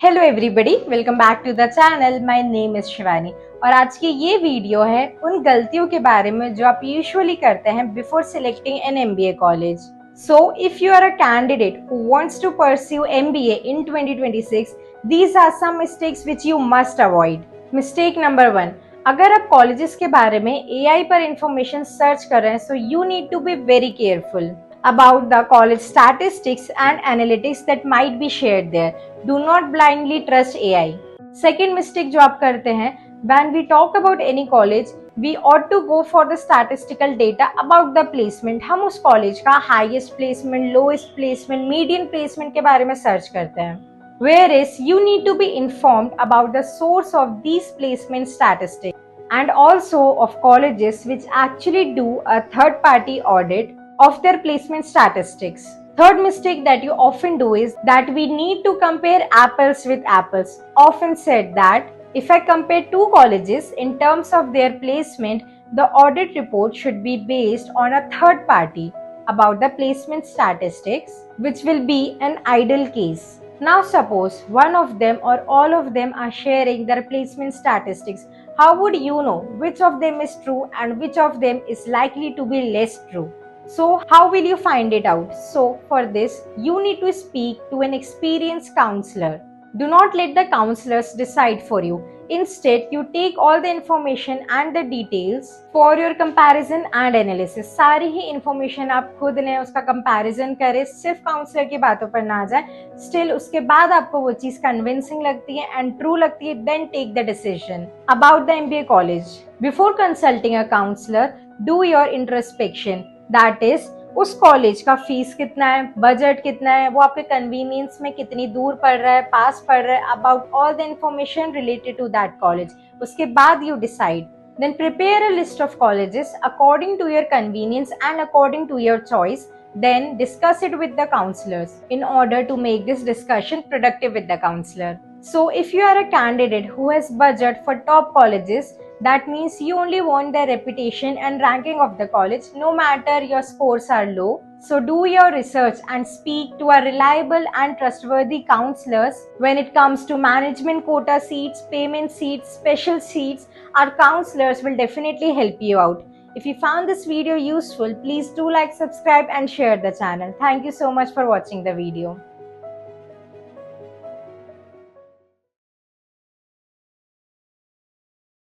Hello everybody, welcome back to the channel. My name is Shivani और आज की ये वीडियो है उन गलतियों के बारे में जो आप यूजुअली करते हैं before selecting an MBA college. So if you are a candidate who wants to pursue MBA in 2026, these are some mistakes which you must avoid. Mistake number 1, अगर आप कॉलेजेस के बारे में एआई पर इंफॉर्मेशन सर्च कर रहे हैं, so you need to be very careful about the college statistics and analytics that might be shared there. Do not blindly trust AI. Second mistake जो आप करते हैं, when we talk about any college, we ought to go for the statistical data about the placement. हम उस college का highest placement, lowest placement, median placement के बारे में सर्च करते हैं. Whereas you need to be informed about the source of these placement statistics and also of colleges which actually do a third party audit of their placement statistics. Third mistake that you often do is that we need to compare apples with apples. Often said that if I compare two colleges in terms of their placement, the audit report should be based on a third party about the placement statistics, which will be an ideal case. Now suppose one of them or all of them are sharing their placement statistics. How would you know which of them is true and which of them is likely to be less true? So how will you find it out? So for this, you need to speak to an experienced counselor. Do not let the counselors decide for you. Instead, you take all the information and the details for your comparison and analysis. सारी ही information आप खुद ने उसका comparison करें, सिर्फ counselor की बातों पर ना जाए. Still उसके बाद आपको वो चीज़ convincing लगती है and true लगती है, then take the decision about the MBA college. Before consulting a counselor, do your introspection. That is उस कॉलेज का फीस कितना है, बजट कितना है, वो आपके कन्वीनियंस में कितनी दूर पड़ रहा है, पास पड़ रहा है, about all the information related to that college. उसके बाद you decide. Then prepare a list of colleges according to your convenience and according to your choice. Then discuss it with the counselors in order to make this discussion productive with the counselor. So if you are a candidate who has budget for top colleges, that means you only want the reputation and ranking of the college no matter your scores are low. So do your research and speak to a reliable and trustworthy counselors. When it comes to management quota seats, payment seats, special seats, our counselors will definitely help you out. If you found this video useful, please do like, subscribe and share the channel. Thank you so much for watching the video.